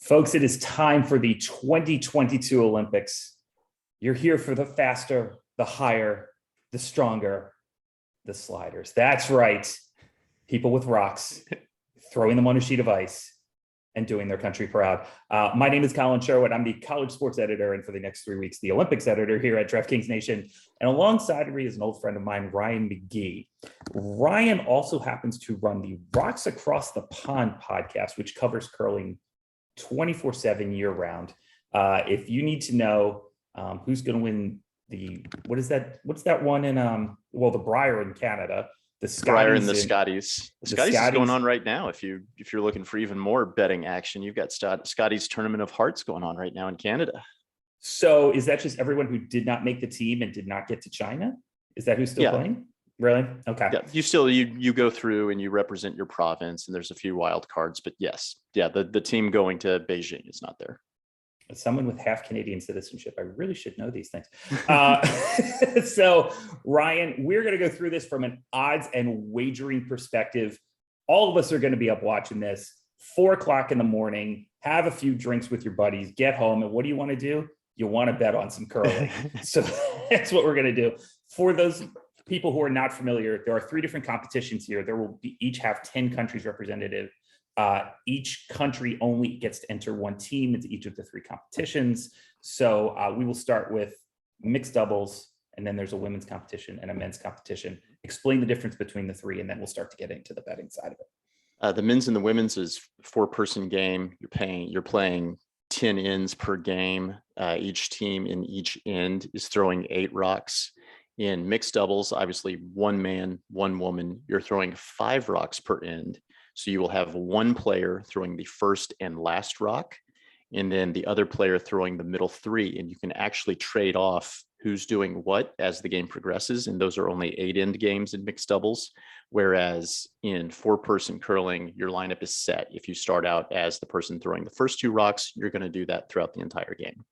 Folks, it is time for the 2022 Olympics. You're here for the faster, the higher, the stronger, the sliders. That's right. People with rocks, throwing them on a sheet of ice and doing their country proud. My name is Collin Sherwin. I'm the college sports editor, and for the next 3 weeks, the Olympics editor here at DraftKings Nation. And alongside me is an old friend of mine, Ryan McGhee. Ryan also happens to run the Rocks Across the Pond podcast, which covers curling 24/7 year round. If you need to know who's going to win what's that one in the Briar in Canada, the Briar and the Scotties. The Scotties is going on right now. If you're looking for even more betting action, you've got Scotties Tournament of Hearts going on right now in Canada. So is that just everyone who did not make the team and did not get to China? Is that who's still playing? Really? Okay. Yeah, you go through and you represent your province, and there's a few wild cards, but yes, the team going to Beijing is not there. As someone with half Canadian citizenship, I really should know these things. So Ryan, we're going to go through this from an odds and wagering perspective. All of us are going to be up watching this 4 o'clock in the morning, have a few drinks with your buddies, get home. And what do you want to do? You want to bet on some curling. So that's what we're going to do. For those people who are not familiar, there are 3 different competitions here. There will each have 10 countries represented. Each country only gets to enter 1 team into each of the 3 competitions. So we will start with mixed doubles, and then there's a women's competition and a men's competition. Explain the difference between the 3, and then we'll start to get into the betting side of it. The men's and the women's is 4-person game. You're playing 10 ends per game. Each team in each end is throwing 8 rocks. In mixed doubles, obviously 1 man, 1 woman, you're throwing 5 rocks per end. So you will have 1 player throwing the first and last rock, and then the other player throwing the middle 3. And you can actually trade off who's doing what as the game progresses. And those are only 8-end games in mixed doubles. Whereas in 4-person curling, your lineup is set. If you start out as the person throwing the first 2 rocks, you're going to do that throughout the entire game.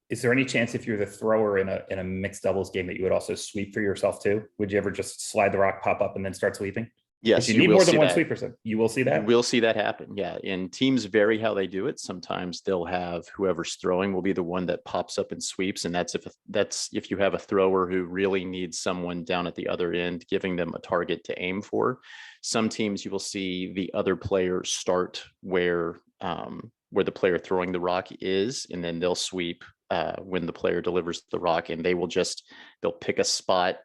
Is there any chance if you're the thrower in a mixed doubles game that you would also sweep for yourself too? Would you ever just slide the rock, pop up, and then start sweeping? Yes, you need more than 1 sweeper. So you will see that. We'll see that happen. Yeah, and teams vary how they do it. Sometimes they'll have whoever's throwing will be the one that pops up and sweeps, and that's if you have a thrower who really needs someone down at the other end, giving them a target to aim for. Some teams you will see the other player start where the player throwing the rock is, and then they'll sweep when the player delivers the rock, and they'll pick a spot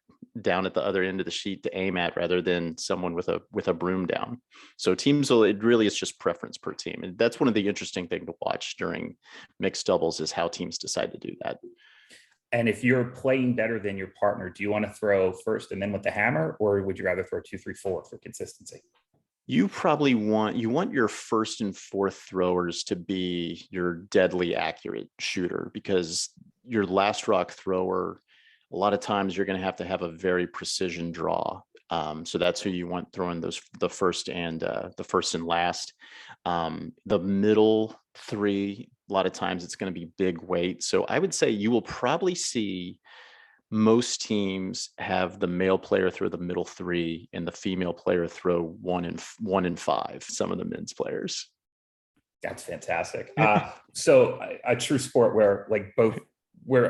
down at the other end of the sheet to aim at rather than someone with a broom down. So it really is just preference per team. And that's one of the interesting things to watch during mixed doubles is how teams decide to do that. And if you're playing better than your partner, do you want to throw first and then with the hammer, or would you rather throw 2, 3, 4 for consistency? You probably want your first and fourth throwers to be your deadly accurate shooter, because your last rock thrower, a lot of times you're going to have a very precision draw. So that's who you want throwing the first and last. The middle 3, a lot of times it's going to be big weight. So I would say you will probably see most teams have the male player throw the middle 3 and the female player throw 1 and 5. Some of the men's players. That's fantastic. So a true sport where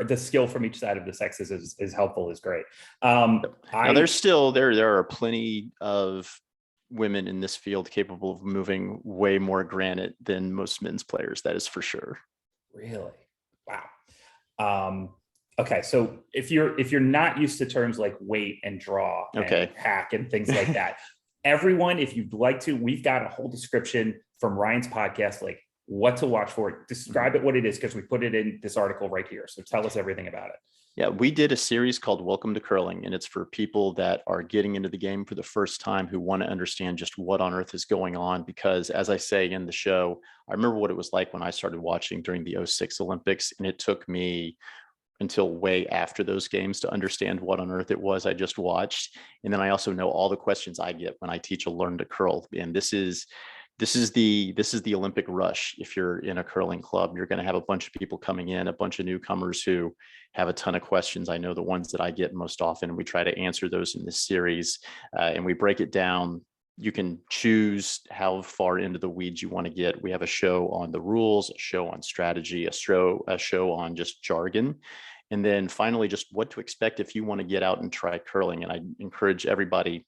the skill from each side of the sexes is helpful is great. Now there are plenty of women in this field capable of moving way more granite than most men's players. That is for sure. Really? Wow. Okay, so if you're not used to terms like weight and draw and hack and things like that, everyone, if you'd like to, we've got a whole description from Ryan's podcast, like what to watch for. Describe it what it is, because we put it in this article right here. So tell us everything about it. Yeah, we did a series called Welcome to Curling, and it's for people that are getting into the game for the first time who want to understand just what on earth is going on. Because as I say in the show, I remember what it was like when I started watching during the 2006 Olympics, and it took me until way after those games to understand what on earth it was I just watched. And then I also know all the questions I get when I teach a Learn to Curl. And this is the Olympic rush. If you're in a curling club, you're going to have a bunch of people coming in, a bunch of newcomers who have a ton of questions. I know the ones that I get most often, and we try to answer those in this series. And we break it down you can choose how far into the weeds you want to get. We have a show on the rules, a show on strategy, a show on just jargon. And then finally, just what to expect if you want to get out and try curling. And I encourage everybody,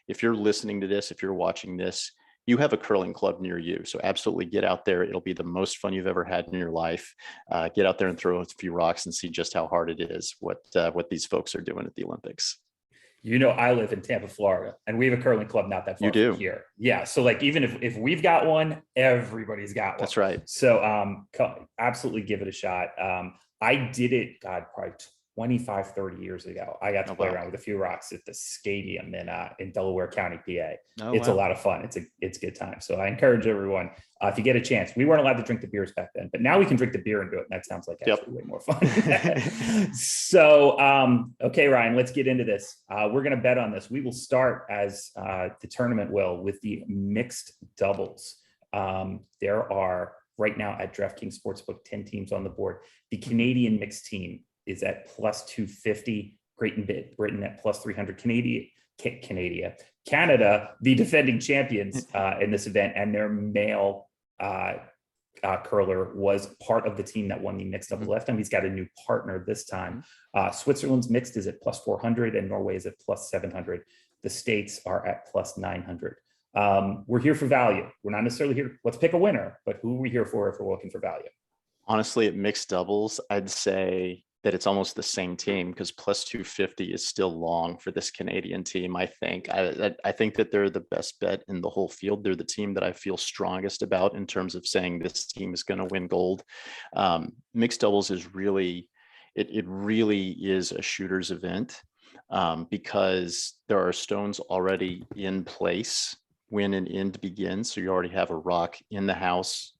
if you're listening to this, if you're watching this, you have a curling club near you. So absolutely get out there. It'll be the most fun you've ever had in your life. Get out there and throw a few rocks and see just how hard it is, what these folks are doing at the Olympics. You know, I live in Tampa, Florida, and we have a curling club not that far from here. Yeah. So like, even if we've got one, everybody's got one. That's right. So absolutely give it a shot. I did it, God, probably 25, 30 years ago. I got to play around with a few rocks at the stadium in Delaware County, PA. It's a lot of fun. It's a good time. So I encourage everyone, if you get a chance. We weren't allowed to drink the beers back then, but now we can drink the beer and do it. And that sounds like actually way more fun. So, okay, Ryan, let's get into this. We're going to bet on this. We will start as the tournament will with the mixed doubles. There are right now at DraftKings Sportsbook 10 teams on the board. The Canadian mixed team is at plus 250, Great Britain at plus 300, Canada, the defending champions in this event, and their male curler was part of the team that won the mixed doubles last time. He's got a new partner this time. Switzerland's mixed is at plus 400 and Norway is at plus 700. The States are at plus 900. We're here for value. We're not necessarily here. Let's pick a winner, but who are we here for if we're looking for value? Honestly, at mixed doubles, I'd say that it's almost the same team because plus 250 is still long for this Canadian team. I think that they're the best bet in the whole field. They're the team that I feel strongest about in terms of saying this team is going to win gold. Mixed doubles is really, it really is a shooter's event because there are stones already in place when an end begins. So you already have a rock in the house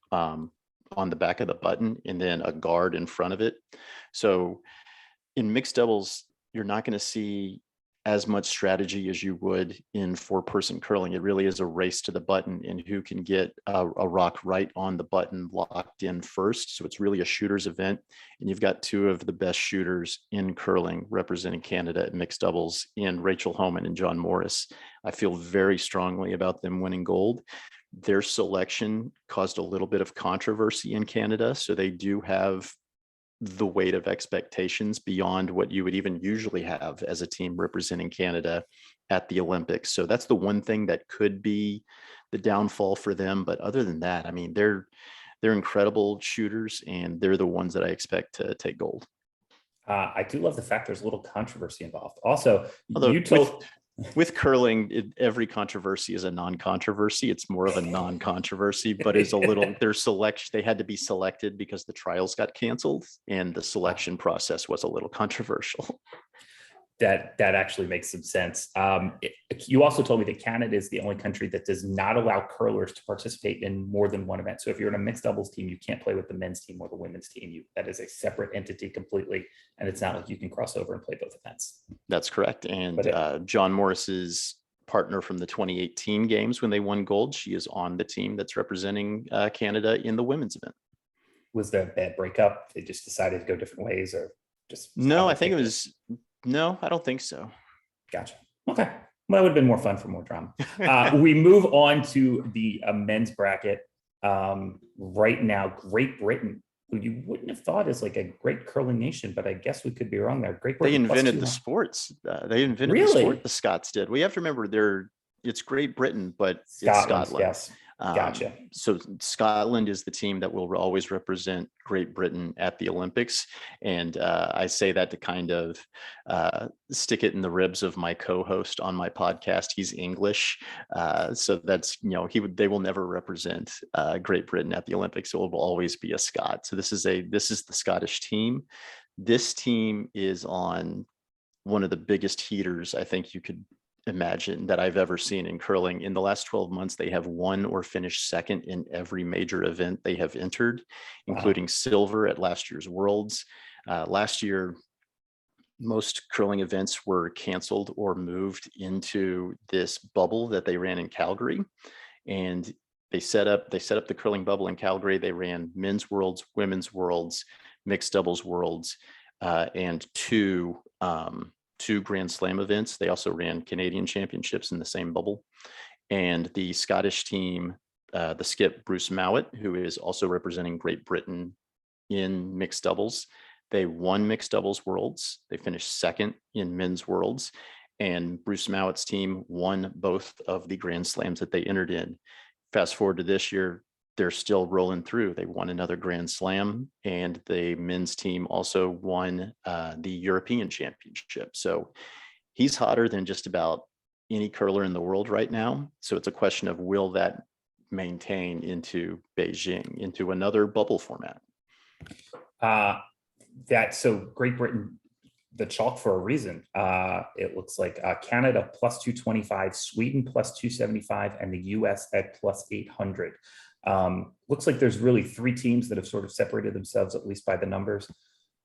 on the back of the button and then a guard in front of it. So in mixed doubles, you're not going to see as much strategy as you would in four-person curling. It really is a race to the button and who can get a rock right on the button locked in first. So it's really a shooter's event. And you've got two of the best shooters in curling representing Canada at mixed doubles in Rachel Homan and John Morris. I feel very strongly about them winning gold. Their selection caused a little bit of controversy in Canada. So they do have the weight of expectations beyond what you would even usually have as a team representing Canada at the Olympics. So that's the one thing that could be the downfall for them. But other than that, I mean, they're incredible shooters and they're the ones that I expect to take gold. I do love the fact there's a little controversy involved. Also, with curling, every controversy is a non-controversy. It's more of a non-controversy, but it's a little, their selection, they had to be selected because the trials got canceled and the selection process was a little controversial. That actually makes some sense. You also told me that Canada is the only country that does not allow curlers to participate in more than one event. So if you're in a mixed doubles team, you can't play with the men's team or the women's team. That is a separate entity completely. And it's not like you can cross over and play both events. That's correct. And John Morris's partner from the 2018 games when they won gold, she is on the team that's representing Canada in the women's event. Was there a bad breakup? They just decided to go different ways or just... No, I think it was... No, I don't think so. Gotcha. Okay. Well, that would have been more fun for more drama. We move on to the men's bracket. Right now, Great Britain, who you wouldn't have thought is like a great curling nation, but I guess we could be wrong there. Great Britain. They invented the sports. They invented the sport. The Scots did. We have to remember it's Great Britain, but it's Scotland. Yes. Gotcha. So Scotland is the team that will always represent Great Britain at the Olympics. And I say that to kind of stick it in the ribs of my co-host on my podcast. He's English. So that's, they will never represent Great Britain at the Olympics. So it will always be a Scot. So this is the Scottish team. This team is on one of the biggest heaters I think you could imagine that I've ever seen in curling. In the last 12 months, they have won or finished second in every major event they have entered, including silver at last year's Worlds. Last year, most curling events were canceled or moved into this bubble that they ran in Calgary. And they set up the curling bubble in Calgary. They ran men's Worlds, women's Worlds, mixed doubles Worlds, and two Grand Slam events. They also ran Canadian championships in the same bubble. And the Scottish team, the skip Bruce Mowat, who is also representing Great Britain in mixed doubles, they won mixed doubles worlds. They finished second in men's worlds. And Bruce Mowat's team won both of the Grand Slams that they entered in. Fast forward to this year, they're still rolling through. They won another Grand Slam, and the men's team also won the European Championship. So he's hotter than just about any curler in the world right now. So it's a question of, will that maintain into Beijing, into another bubble format? So Great Britain, the chalk for a reason. It looks like Canada plus 225, Sweden plus 275, and the US at plus 800. Looks like there's really three teams that have sort of separated themselves, at least by the numbers.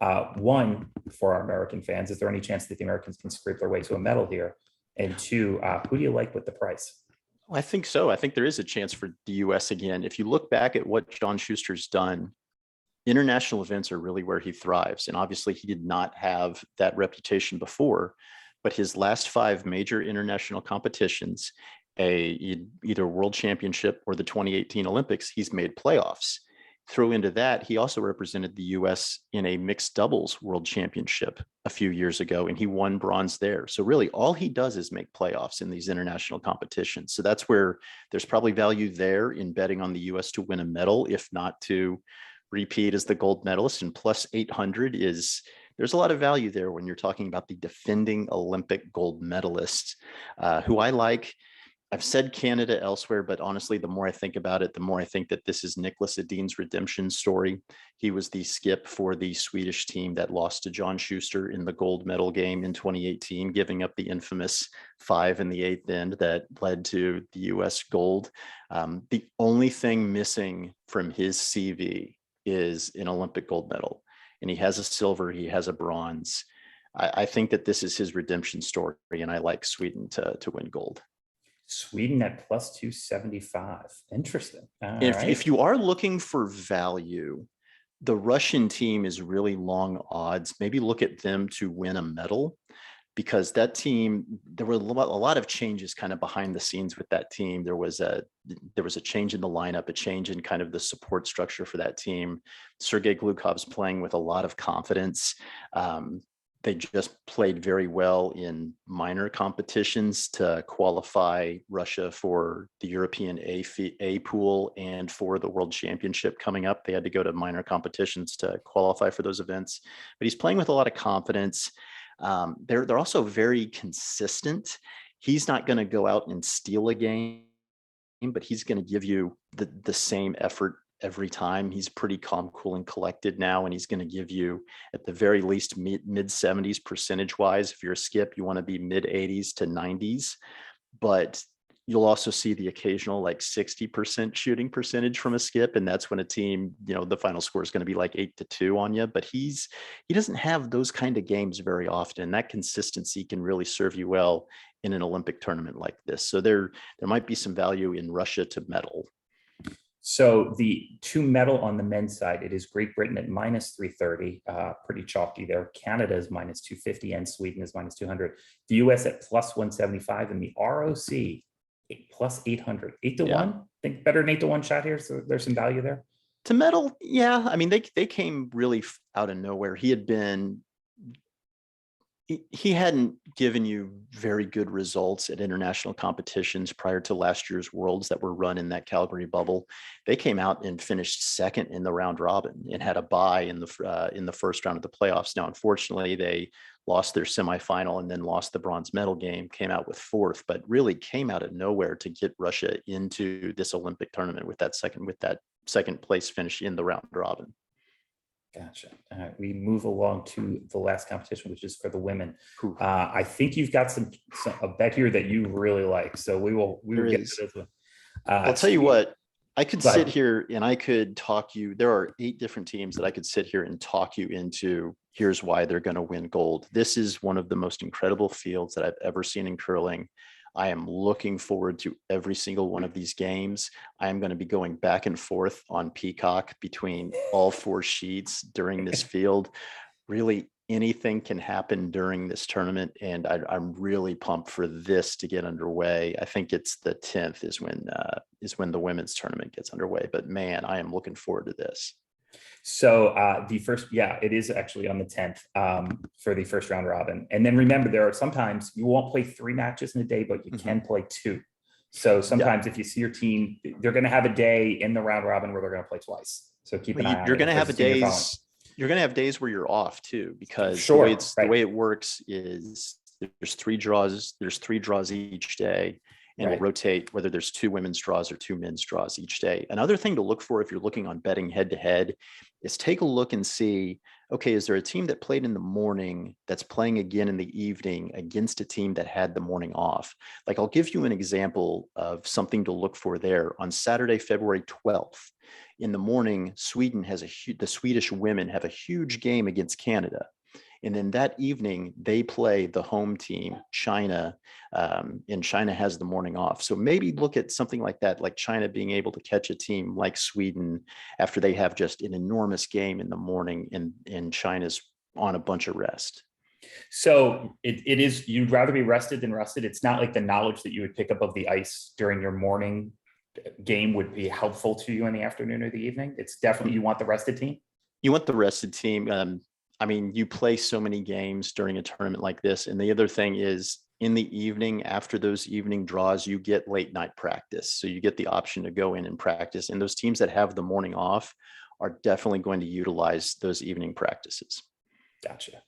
One, for our American fans, is there any chance that the Americans can scrape their way to a medal here? And two, who do you like with the price? I think so. I think there is a chance for the US again. If you look back at what John Schuster's done, international events are really where he thrives. And obviously he did not have that reputation before, but his last 5 major international competitions, either World Championship or the 2018 Olympics, he's made playoffs. Throw into that, he also represented the US in a mixed doubles World Championship a few years ago, and he won bronze there. So really all he does is make playoffs in these international competitions. So that's where there's probably value there in betting on the US to win a medal, if not to repeat as the gold medalist. And plus 800 there's a lot of value there when you're talking about the defending Olympic gold medalists, who I like. I've said Canada elsewhere, but honestly, the more I think about it, the more I think that this is Nicholas Edin's redemption story. He was the skip for the Swedish team that lost to John Schuster in the gold medal game in 2018, giving up the infamous 5 in the 8th end that led to the US gold. The only thing missing from his CV is an Olympic gold medal, and he has a silver, he has a bronze. I think that this is his redemption story, and I like Sweden to win gold. Sweden at plus 275. Interesting. If you are looking for value, the Russian team is really long odds. Maybe look at them to win a medal, because that team, there were a lot of changes kind of behind the scenes with that team. There was a change in the lineup, a change in kind of the support structure for that team. Sergei Glukov's playing with a lot of confidence. They just played very well in minor competitions to qualify Russia for the European A pool and for the World Championship coming up. They had to go to minor competitions to qualify for those events. But he's playing with a lot of confidence. They're also very consistent. He's not going to go out and steal a game, but he's going to give you the same effort every time. He's pretty calm, cool, and collected now, and he's going to give you at the very least mid 70s percentage wise. If you're a skip, you want to be mid 80s to 90s, but you'll also see the occasional like 60% shooting percentage from a skip, and that's when a team, the final score is going to be like 8-2 on you. But he doesn't have those kind of games very often. That consistency can really serve you well in an Olympic tournament like this. So there might be some value in Russia to medal. So the to medal on the men's side, it is Great Britain at minus 330, pretty chalky there. Canada is minus 250 and Sweden is minus 200. The US at plus 175 and the ROC plus 800. 8-1. I think better than 8-1 shot here. So there's some value there. To medal, yeah. I mean, they came really out of nowhere. He hadn't given you very good results at international competitions prior to last year's Worlds that were run in that Calgary bubble. They came out and finished second in the round robin and had a bye in the first round of the playoffs. Now, unfortunately, they lost their semifinal and then lost the bronze medal game, came out with 4th, but really came out of nowhere to get Russia into this Olympic tournament with that second place finish in the round robin. Gotcha. All right, we move along to the last competition, which is for the women. I think you've got a bet here that you really like, so we will get to this one. I'll tell you what, I could sit here and I could talk you. There are 8 different teams that I could sit here and talk you into. Here's why they're going to win gold. This is one of the most incredible fields that I've ever seen in curling. I am looking forward to every single one of these games. I am going to be going back and forth on Peacock between all 4 sheets during this field. Really, anything can happen during this tournament, and I'm really pumped for this to get underway. I think it's the 10th is when the women's tournament gets underway. But man, I am looking forward to this. So it is actually on the 10th for the first round robin. And then remember, there are sometimes you won't play 3 matches in a day, but you can play 2. So sometimes if you see your team, they're going to have a day in the round robin where they're going to play twice. So keep an eye on it. You're going to have you're going to have days where you're off too, because the way it works is there's 3 draws. There's 3 draws each day, and it'll rotate whether there's 2 women's draws or 2 men's draws each day. Another thing to look for if you're looking on betting head to head is take a look and see, okay, is there a team that played in the morning that's playing again in the evening against a team that had the morning off? Like, I'll give you an example of something to look for there. On Saturday, February 12th, in the morning, the Swedish women have a huge game against Canada. And then that evening, they play the home team, China, and China has the morning off. So maybe look at something like that, like China being able to catch a team like Sweden after they have just an enormous game in the morning, and China's on a bunch of rest. So it is, you'd rather be rested than rested. It's not like the knowledge that you would pick up of the ice during your morning game would be helpful to you in the afternoon or the evening. It's definitely, you want the rested team. You want the rested team. I mean, you play so many games during a tournament like this. And the other thing is, in the evening, after those evening draws, you get late night practice. So you get the option to go in and practice. And those teams that have the morning off are definitely going to utilize those evening practices. Gotcha.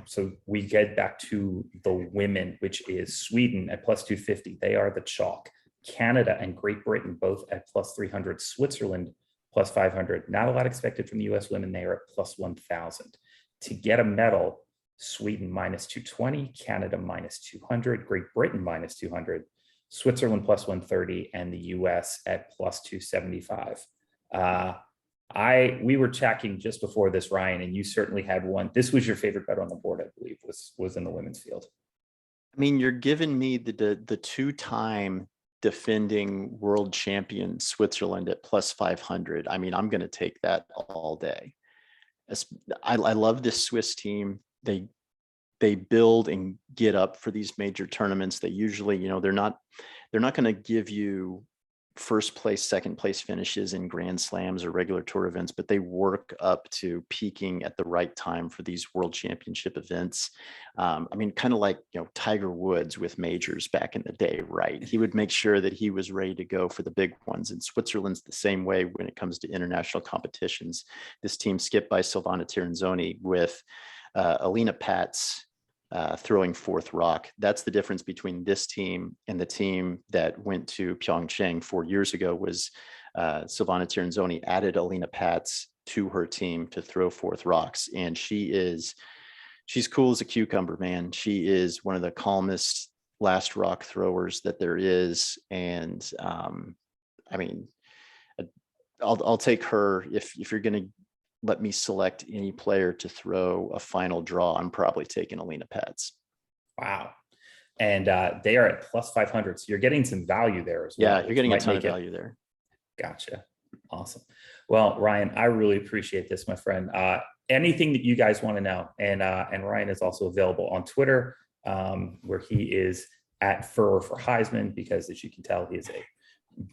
So we get back to the women, which is Sweden at plus 250. They are the chalk. Canada and Great Britain both at plus 300. Switzerland plus 500. Not a lot expected from the US women. They are at plus 1,000. To get a medal, Sweden minus 220, Canada minus 200, Great Britain minus 200, Switzerland plus 130, and the US at plus 275. We were chatting just before this, Ryan, and you certainly had one. This was your favorite bet on the board, I believe, was in the women's field. I mean, you're giving me the 2-time defending world champion Switzerland at plus 500. I mean, I'm going to take that all day. I love this Swiss team. They build and get up for these major tournaments. They usually, they're not going to give you first place, second place finishes in Grand Slams or regular tour events, but they work up to peaking at the right time for these world championship events. I mean, kind of like, Tiger Woods with majors back in the day, right? He would make sure that he was ready to go for the big ones. And Switzerland's the same way when it comes to international competitions. This team skipped by Silvana Tirinzoni with Alina Patz throwing 4th rock. That's the difference between this team and the team that went to Pyeongchang 4 years ago. Was Silvana Tirinzoni added Alina Patz to her team to throw 4th rocks, and she's cool as a cucumber, man. She is one of the calmest last rock throwers that there is, and I mean, I'll take her if you're going to let me select any player to throw a final draw. I'm probably taking Alina Patz. Wow. And they are at plus 500. So you're getting some value there as well. Yeah, you're getting a ton of value there. Gotcha. Awesome. Well, Ryan, I really appreciate this, my friend. Anything that you guys want to know, and Ryan is also available on Twitter, where he is at Furrer for Heisman, because as you can tell, he is a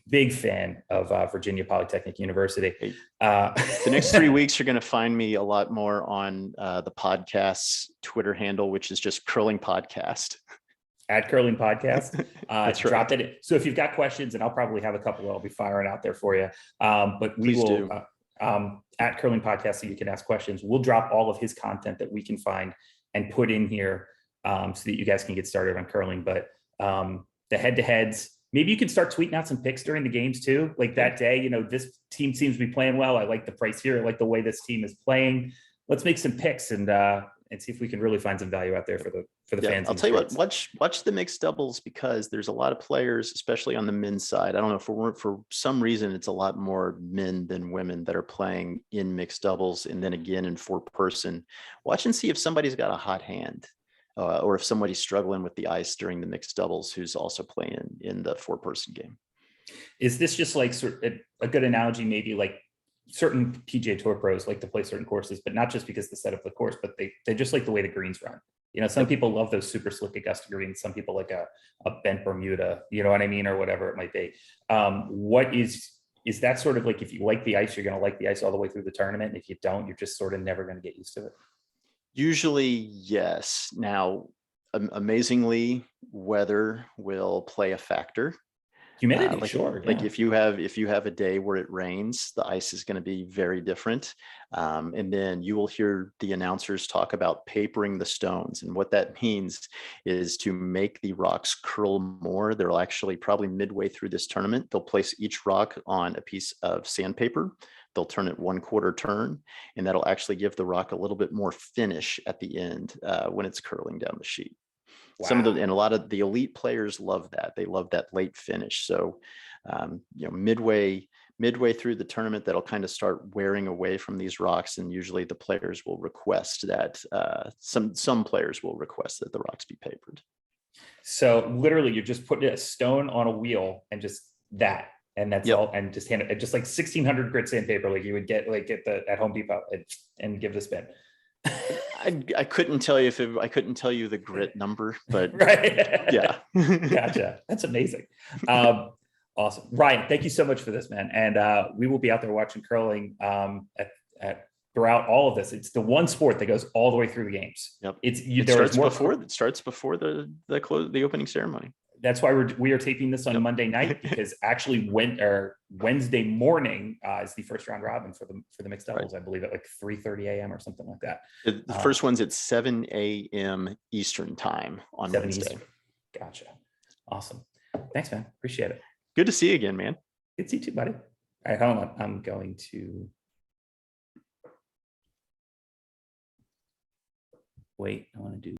big fan of Virginia Polytechnic University. The next 3 weeks, you're going to find me a lot more on the podcast's Twitter handle, which is just Curling Podcast. At Curling Podcast. That's right. Drop it. So if you've got questions, and I'll probably have a couple I'll be firing out there for you. But we will at Curling Podcast, so you can ask questions. We'll drop all of his content that we can find and put in here so that you guys can get started on curling. But the head-to-heads, maybe you can start tweeting out some picks during the games too. Like that day, this team seems to be playing well. I like the price here. I like the way this team is playing. Let's make some picks and see if we can really find some value out there for the fans. I'll tell you what, watch the mixed doubles, because there's a lot of players, especially on the men's side. I don't know, for some reason, it's a lot more men than women that are playing in mixed doubles. And then again, in 4-person, watch and see if somebody's got a hot hand. Or if somebody's struggling with the ice during the mixed doubles, who's also playing in the 4-person game. Is this just like a good analogy? Maybe like certain PGA Tour pros like to play certain courses, but not just because the set of the course, but they just like the way the greens run. You know, some people love those super slick Augusta greens. Some people like a bent Bermuda, you know what I mean, or whatever it might be. What is that sort of like, if you like the ice, you're going to like the ice all the way through the tournament. If you don't, you're just sort of never going to get used to it. Usually, yes. Now, amazingly, weather will play a factor. Humidity, Like, sure. like Yeah. if you have a day where it rains, the ice is going to be very different. And then you will hear the announcers talk about papering the stones. And what that means is to make the rocks curl more. They'll actually, probably midway through this tournament, they'll place each rock on a piece of sandpaper. They'll turn it 1/4 turn, and that'll actually give the rock a little bit more finish at the end when it's curling down the sheet. Wow. And a lot of the elite players love that. They love that late finish. So, midway through the tournament, that'll kind of start wearing away from these rocks. And usually the players will request that some players will request that the rocks be papered. So literally you're just putting a stone on a wheel and just that, and that's Yep. all, and just hand it just like 1600 grit sandpaper, like you would get at Home Depot, and give the spin. I couldn't tell you I couldn't tell you the grit number, but Right. yeah. Gotcha. That's amazing. Awesome. Ryan, thank you so much for this, man. And we will be out there watching curling throughout all of this. It's the one sport that goes all the way through the games. Yep. It starts before the opening ceremony. That's why we are taping this on Monday night, because actually Wednesday morning is the first round robin for the mixed doubles. Right. I believe at like 3:30 a.m. or something like that. The first one's at 7 a.m. Eastern time on Wednesday. Eastern. Gotcha. Awesome. Thanks, man. Appreciate it. Good to see you again, man. Good to see you too, buddy. All right, hold on. I'm going to wait. I want to do